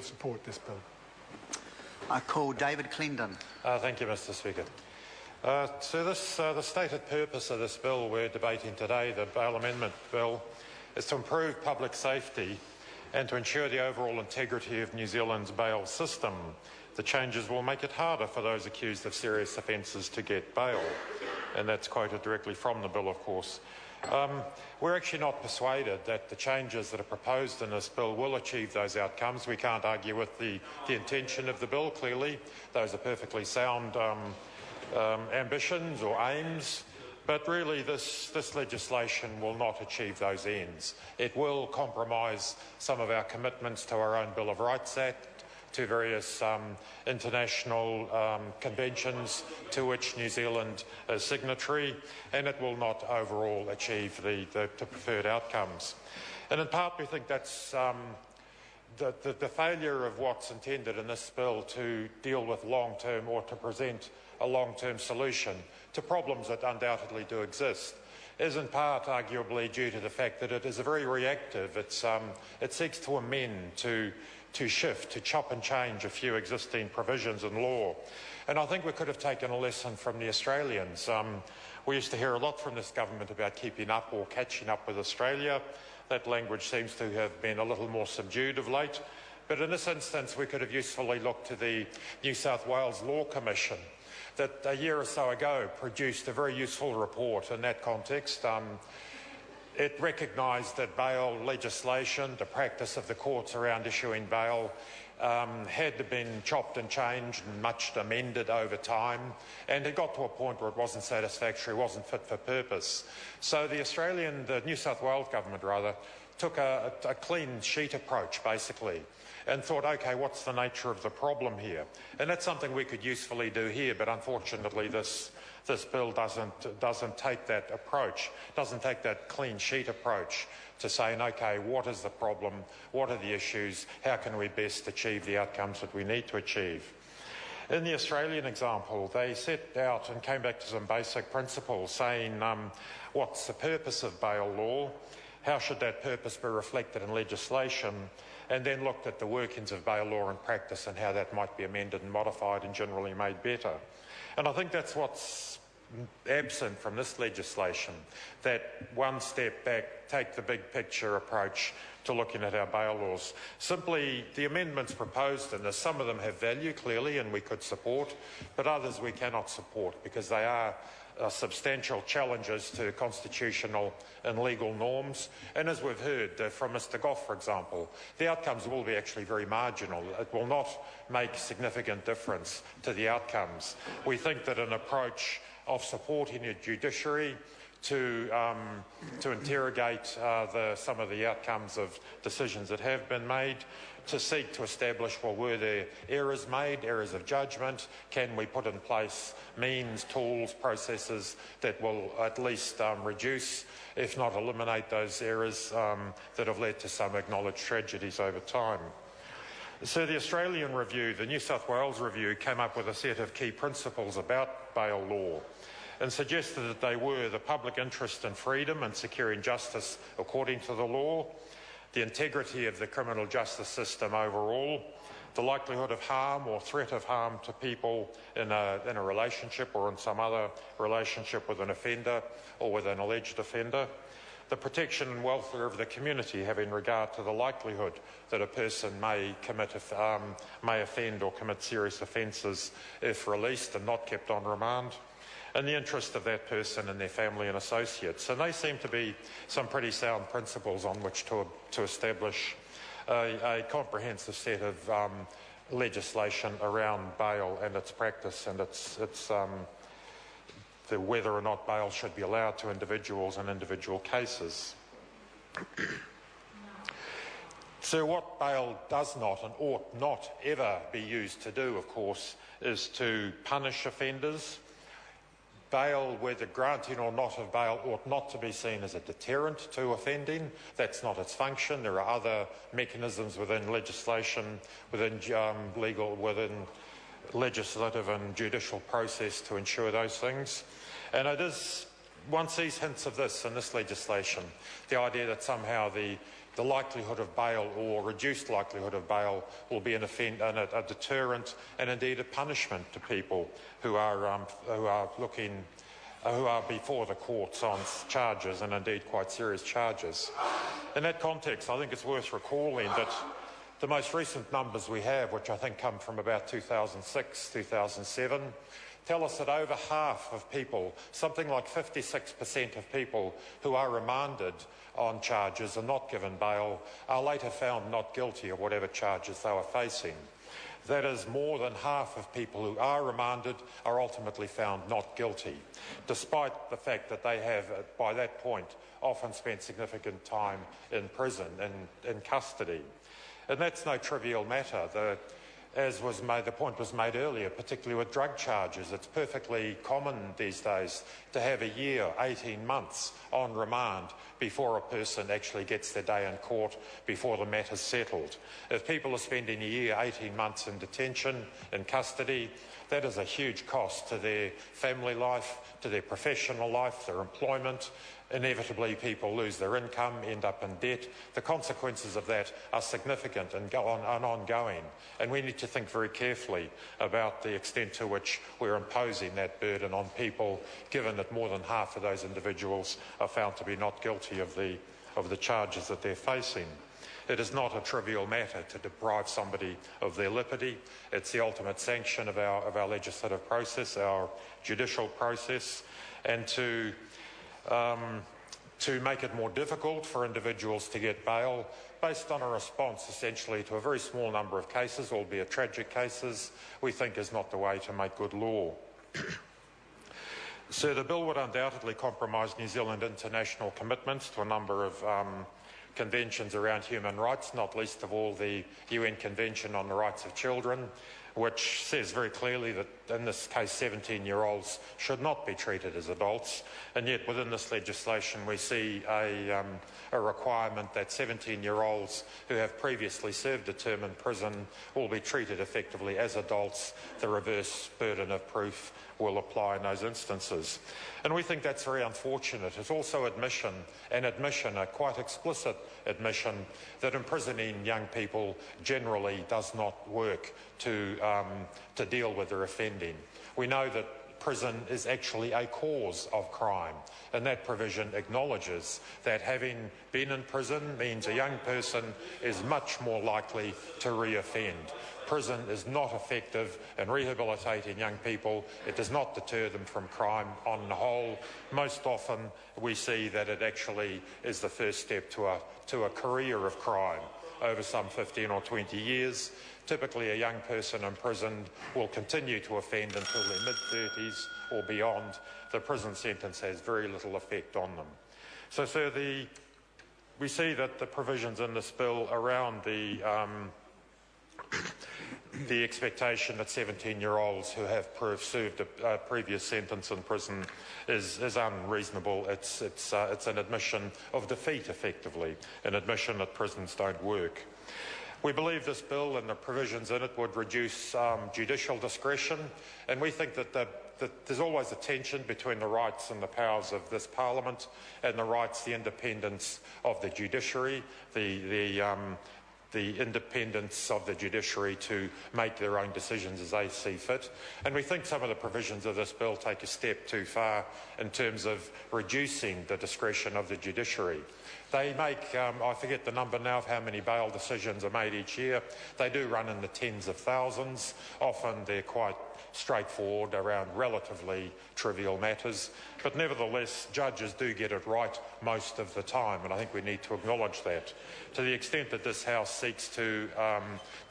support this bill. I call David Clendon. Thank you, Mr. Speaker. The stated purpose of this bill we're debating today, the Bail Amendment Bill, is to improve public safety and to ensure the overall integrity of New Zealand's bail system. The changes will make it harder for those accused of serious offences to get bail, and that's quoted directly from the bill, of course. We're actually not persuaded that the changes that are proposed in this bill will achieve those outcomes. We can't argue with the intention of the bill, clearly. Those are perfectly sound ambitions or aims, but really this legislation will not achieve those ends. It will compromise some of our commitments to our own Bill of Rights Act, to various international conventions to which New Zealand is signatory, and it will not overall achieve the preferred outcomes. And in part we think that's the failure of what's intended in this bill to deal with long-term or to present a long-term solution to problems that undoubtedly do exist is in part arguably due to the fact that it is very reactive. It seeks to amend, to shift, to chop and change a few existing provisions in law. And I think we could have taken a lesson from the Australians. We used to hear a lot from this government about keeping up or catching up with Australia. That language seems to have been a little more subdued of late. But in this instance, we could have usefully looked to the New South Wales Law Commission that a year or so ago produced a very useful report in that context. It recognised that bail legislation, the practice of the courts around issuing bail, had been chopped and changed and much amended over time, and it got to a point where it wasn't satisfactory, wasn't fit for purpose. So the New South Wales government rather, took a clean sheet approach basically and thought, okay, what's the nature of the problem here? And that's something we could usefully do here, but unfortunately this bill doesn't take that approach, doesn't take that clean sheet approach to saying, okay, what is the problem, what are the issues, how can we best achieve the outcomes that we need to achieve? In the Australian example, they set out and came back to some basic principles saying what's the purpose of bail law, how should that purpose be reflected in legislation, and then looked at the workings of bail law in practice and how that might be amended and modified and generally made better. And I think that's what's absent from this legislation, that one step back, take the big picture approach to looking at our bail laws. Simply, the amendments proposed in this, some of them have value clearly and we could support, but others we cannot support because they are substantial challenges to constitutional and legal norms. And as we've heard from Mr Goff, for example, the outcomes will be actually very marginal. It will not make significant difference to the outcomes. We think that an approach of supporting the judiciary to interrogate some of the outcomes of decisions that have been made, to seek to establish, well, were there errors made, errors of judgment? Can we put in place means, tools, processes that will at least reduce, if not eliminate, those errors that have led to some acknowledged tragedies over time? So the Australian review, the New South Wales review, came up with a set of key principles about bail law and suggested that they were the public interest in freedom and securing justice according to the law, the integrity of the criminal justice system overall, the likelihood of harm or threat of harm to people in a relationship or in some other relationship with an offender or with an alleged offender, the protection and welfare of the community having regard to the likelihood that a person may offend or commit serious offences if released and not kept on remand, and the interest of that person and their family and associates. And they seem to be some pretty sound principles on which to establish a comprehensive set of legislation around bail and its practice and whether or not bail should be allowed to individuals in individual cases. So what bail does not and ought not ever be used to do, of course, is to punish offenders. Bail, whether granting or not of bail, ought not to be seen as a deterrent to offending. That's not its function. There are other mechanisms within legislation, within legislative and judicial process to ensure those things. And one sees hints of this in this legislation, the idea that somehow the the likelihood of bail or reduced likelihood of bail will be a deterrent and indeed a punishment to people who are before the courts on charges, and indeed quite serious charges. In that context, I think it's worth recalling that the most recent numbers we have, which I think come from about 2006, 2007, tell us that over half of people, something like 56% of people who are remanded on charges and not given bail, are later found not guilty of whatever charges they were facing. That is, more than half of people who are remanded are ultimately found not guilty, despite the fact that they have, by that point, often spent significant time in prison, in custody. And that's no trivial matter. The point was made earlier, particularly with drug charges. It's perfectly common these days to have a year, 18 months on remand before a person actually gets their day in court, before the matter's settled. If people are spending a year, 18 months in detention, in custody, that is a huge cost to their family life, to their professional life, their employment. Inevitably, people lose their income, end up in debt. The consequences of that are significant and ongoing. And we need to think very carefully about the extent to which we're imposing that burden on people, given that more than half of those individuals are found to be not guilty of the charges that they're facing. It is not a trivial matter to deprive somebody of their liberty. It's the ultimate sanction of our legislative process, our judicial process, and to make it more difficult for individuals to get bail based on a response essentially to a very small number of cases, albeit tragic cases, we think is not the way to make good law. So the bill would undoubtedly compromise New Zealand international commitments to a number of conventions around human rights, not least of all the UN Convention on the Rights of Children, which says very clearly that, in this case, 17-year-olds should not be treated as adults. And yet, within this legislation, we see a requirement that 17-year-olds who have previously served a term in prison will be treated effectively as adults. The reverse burden of proof will apply in those instances. And we think that's very unfortunate. It's also a quite explicit admission, that imprisoning young people generally does not work to deal with their offending. We know that prison is actually a cause of crime, and that provision acknowledges that having been in prison means a young person is much more likely to re-offend. Prison is not effective in rehabilitating young people. It does not deter them from crime on the whole. Most often we see that it actually is the first step to a career of crime over some 15 or 20 years. Typically, a young person imprisoned will continue to offend until their mid-30s or beyond. The prison sentence has very little effect on them. So we see that the provisions in this bill around the expectation that 17-year-olds who have served a previous sentence in prison is unreasonable. It's an admission of defeat, effectively, an admission that prisons don't work. We believe this bill and the provisions in it would reduce judicial discretion, and we think that there's always a tension between the rights and the powers of this Parliament and the rights, the independence of the judiciary, the independence of the judiciary to make their own decisions as they see fit. And we think some of the provisions of this bill take a step too far in terms of reducing the discretion of the judiciary. They make, I forget the number now of how many bail decisions are made each year. They do run in the tens of thousands. Often they're quite straightforward around relatively trivial matters, but nevertheless judges do get it right most of the time, and I think we need to acknowledge that. To the extent that this House seeks to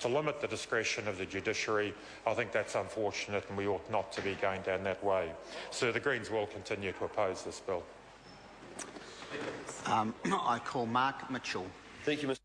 limit the discretion of the judiciary, I think that's unfortunate, and we ought not to be going down that way. So the Greens will continue to oppose this bill. I call Mark Mitchell. Thank you, Mr.